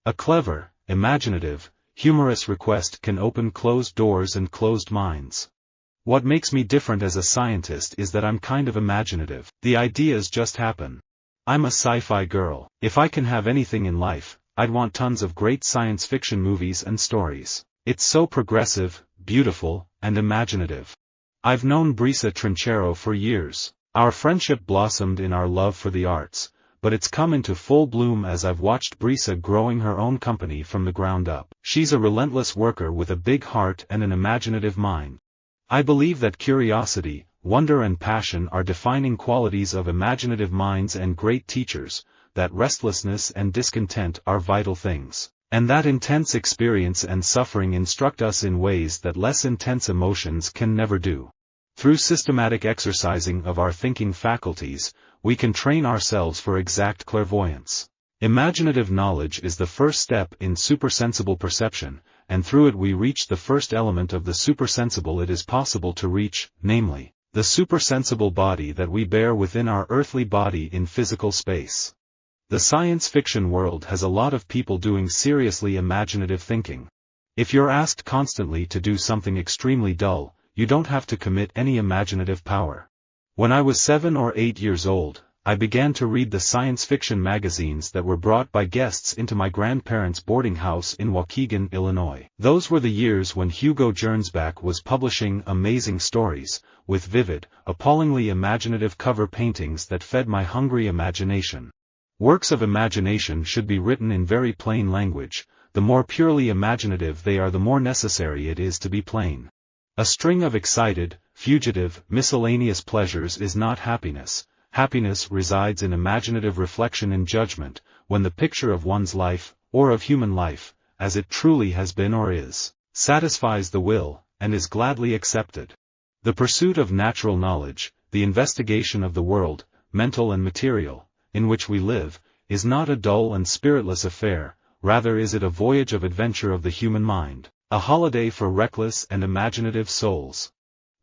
A clever, imaginative, humorous request can open closed doors and closed minds. What makes me different as a scientist is that I'm kind of imaginative. The ideas just happen. I'm a sci-fi girl. If I can have anything in life, I'd want tons of great science fiction movies and stories. It's so progressive, beautiful, and imaginative. I've known Brisa Trinchero for years. Our friendship blossomed in our love for the arts, but it's come into full bloom as I've watched Brisa growing her own company from the ground up. She's a relentless worker with a big heart and an imaginative mind. I believe that curiosity, wonder and passion are defining qualities of imaginative minds and great teachers, that restlessness and discontent are vital things, and that intense experience and suffering instruct us in ways that less intense emotions can never do. Through systematic exercising of our thinking faculties, we can train ourselves for exact clairvoyance. Imaginative knowledge is the first step in supersensible perception, and through it we reach the first element of the supersensible it is possible to reach, namely, the supersensible body that we bear within our earthly body in physical space. The science fiction world has a lot of people doing seriously imaginative thinking. If you're asked constantly to do something extremely dull, you don't have to commit any imaginative power. When I was 7 or 8 years old, I began to read the science fiction magazines that were brought by guests into my grandparents' boarding house in Waukegan, Illinois. Those were the years when Hugo Gernsback was publishing amazing stories, with vivid, appallingly imaginative cover paintings that fed my hungry imagination. Works of imagination should be written in very plain language. The more purely imaginative they are, the more necessary it is to be plain. A string of excited, fugitive, miscellaneous pleasures is not happiness. Happiness resides in imaginative reflection and judgment, when the picture of one's life, or of human life, as it truly has been or is, satisfies the will, and is gladly accepted. The pursuit of natural knowledge, the investigation of the world, mental and material, in which we live, is not a dull and spiritless affair, rather is it a voyage of adventure of the human mind, a holiday for reckless and imaginative souls.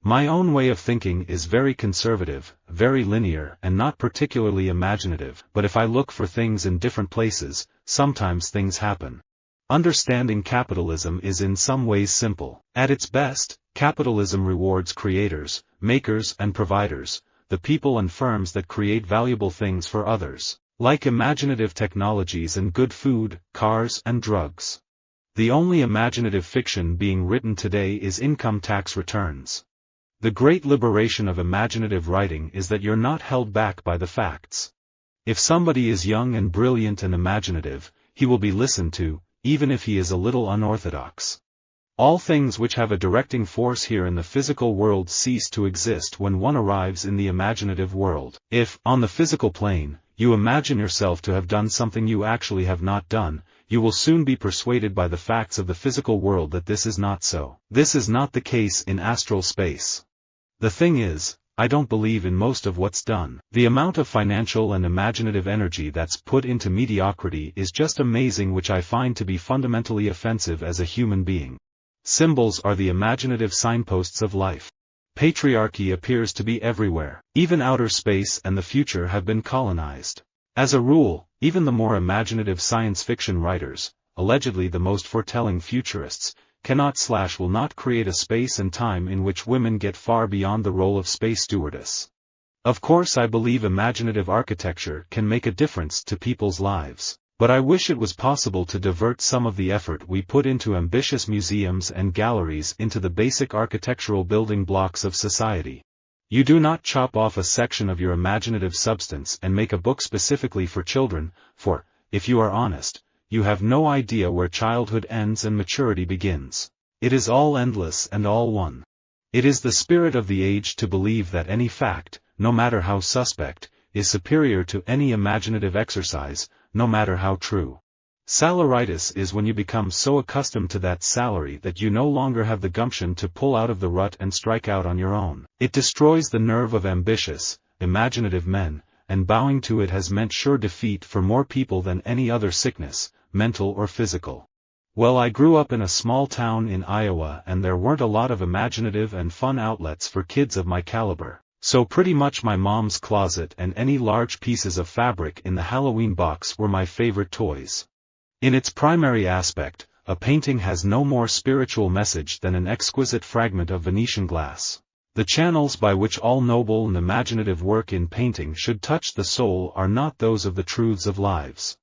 My own way of thinking is very conservative, very linear and not particularly imaginative, but if I look for things in different places, sometimes things happen. Understanding capitalism is in some ways simple. At its best, capitalism rewards creators, makers and providers, the people and firms that create valuable things for others, like imaginative technologies and good food, cars and drugs. The only imaginative fiction being written today is income tax returns. The great liberation of imaginative writing is that you're not held back by the facts. If somebody is young and brilliant and imaginative, he will be listened to, even if he is a little unorthodox. All things which have a directing force here in the physical world cease to exist when one arrives in the imaginative world. If, on the physical plane, you imagine yourself to have done something you actually have not done, you will soon be persuaded by the facts of the physical world that this is not so. This is not the case in astral space. The thing is, I don't believe in most of what's done. The amount of financial and imaginative energy that's put into mediocrity is just amazing, which I find to be fundamentally offensive as a human being. Symbols are the imaginative signposts of life. Patriarchy appears to be everywhere. Even outer space and the future have been colonized. As a rule, even the more imaginative science fiction writers, allegedly the most foretelling futurists, will not create a space and time in which women get far beyond the role of space stewardess. Of course, I believe imaginative architecture can make a difference to people's lives, but I wish it was possible to divert some of the effort we put into ambitious museums and galleries into the basic architectural building blocks of society. You do not chop off a section of your imaginative substance and make a book specifically for children, for, if you are honest, you have no idea where childhood ends and maturity begins. It is all endless and all one. It is the spirit of the age to believe that any fact, no matter how suspect, is superior to any imaginative exercise, no matter how true. Salaritis is when you become so accustomed to that salary that you no longer have the gumption to pull out of the rut and strike out on your own. It destroys the nerve of ambitious, imaginative men, and bowing to it has meant sure defeat for more people than any other sickness, mental or physical. Well, I grew up in a small town in Iowa and there weren't a lot of imaginative and fun outlets for kids of my caliber, so pretty much my mom's closet and any large pieces of fabric in the Halloween box were my favorite toys. In its primary aspect, a painting has no more spiritual message than an exquisite fragment of Venetian glass. The channels by which all noble and imaginative work in painting should touch the soul are not those of the truths of lives.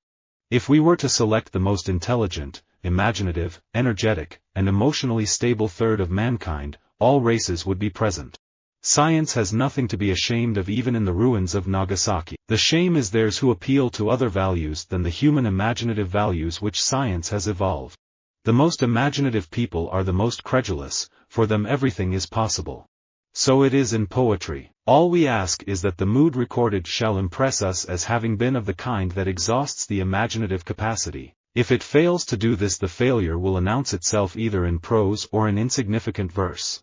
If we were to select the most intelligent, imaginative, energetic, and emotionally stable third of mankind, all races would be present. Science has nothing to be ashamed of even in the ruins of Nagasaki. The shame is theirs who appeal to other values than the human imaginative values which science has evolved. The most imaginative people are the most credulous, for them everything is possible. So it is in poetry. All we ask is that the mood recorded shall impress us as having been of the kind that exhausts the imaginative capacity. If it fails to do this, the failure will announce itself either in prose or in insignificant verse.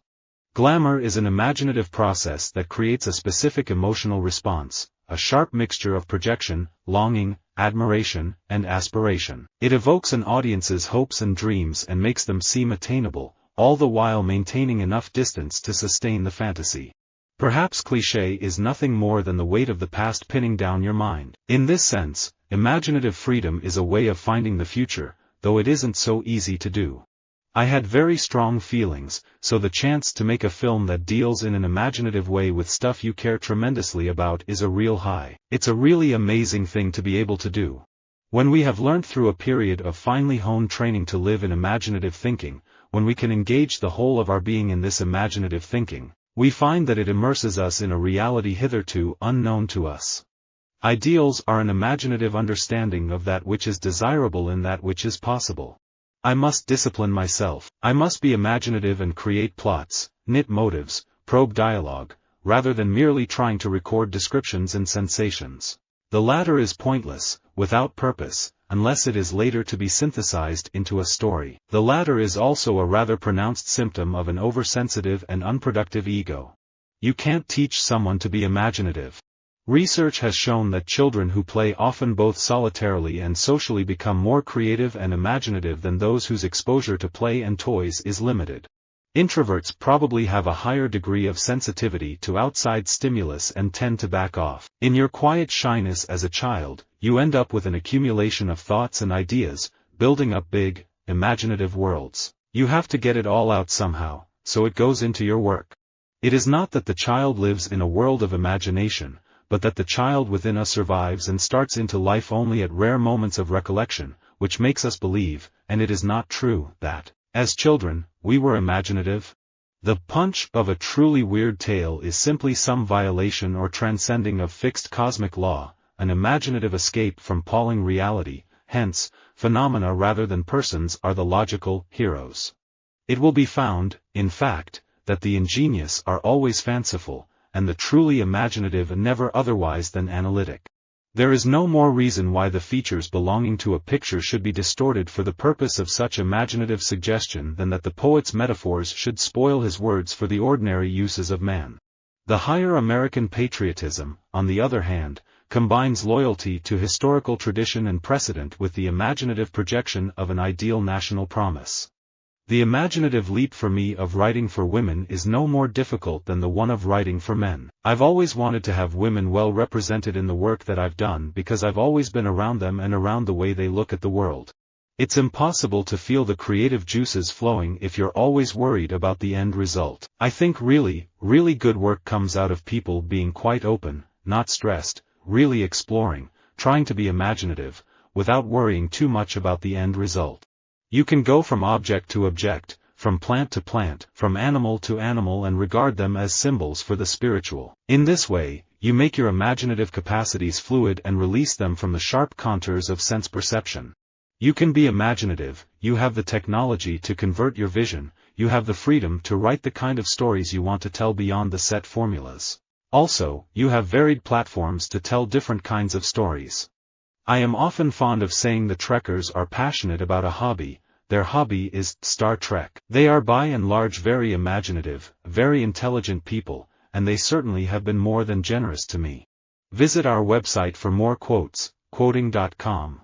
Glamour is an imaginative process that creates a specific emotional response, a sharp mixture of projection, longing, admiration, and aspiration. It evokes an audience's hopes and dreams and makes them seem attainable, all the while maintaining enough distance to sustain the fantasy. Perhaps cliché is nothing more than the weight of the past pinning down your mind. In this sense, imaginative freedom is a way of finding the future, though it isn't so easy to do. I had very strong feelings, so the chance to make a film that deals in an imaginative way with stuff you care tremendously about is a real high. It's a really amazing thing to be able to do. When we have learned through a period of finely honed training to live in imaginative thinking, when we can engage the whole of our being in this imaginative thinking, we find that it immerses us in a reality hitherto unknown to us. Ideals are an imaginative understanding of that which is desirable and that which is possible. I must discipline myself. I must be imaginative and create plots, knit motives, probe dialogue, rather than merely trying to record descriptions and sensations. The latter is pointless, without purpose, unless it is later to be synthesized into a story. The latter is also a rather pronounced symptom of an oversensitive and unproductive ego. You can't teach someone to be imaginative. Research has shown that children who play often both solitarily and socially become more creative and imaginative than those whose exposure to play and toys is limited. Introverts probably have a higher degree of sensitivity to outside stimulus and tend to back off. In your quiet shyness as a child, you end up with an accumulation of thoughts and ideas, building up big, imaginative worlds. You have to get it all out somehow, so it goes into your work. It is not that the child lives in a world of imagination, but that the child within us survives and starts into life only at rare moments of recollection, which makes us believe, and it is not true, that, as children, we were imaginative. The punch of a truly weird tale is simply some violation or transcending of fixed cosmic law, an imaginative escape from palling reality, hence, phenomena rather than persons are the logical heroes. It will be found, in fact, that the ingenious are always fanciful, and the truly imaginative never otherwise than analytic. There is no more reason why the features belonging to a picture should be distorted for the purpose of such imaginative suggestion than that the poet's metaphors should spoil his words for the ordinary uses of man. The higher American patriotism, on the other hand, combines loyalty to historical tradition and precedent with the imaginative projection of an ideal national promise. The imaginative leap for me of writing for women is no more difficult than the one of writing for men. I've always wanted to have women well represented in the work that I've done because I've always been around them and around the way they look at the world. It's impossible to feel the creative juices flowing if you're always worried about the end result. I think really good work comes out of people being quite open, not stressed, really exploring, trying to be imaginative, without worrying too much about the end result. You can go from object to object, from plant to plant, from animal to animal and regard them as symbols for the spiritual. In this way, you make your imaginative capacities fluid and release them from the sharp contours of sense perception. You can be imaginative, you have the technology to convert your vision, you have the freedom to write the kind of stories you want to tell beyond the set formulas. Also, you have varied platforms to tell different kinds of stories. I am often fond of saying the Trekkers are passionate about a hobby. Their hobby is Star Trek. They are by and large very imaginative, very intelligent people, and they certainly have been more than generous to me. Visit our website for more quotes, quoting.com.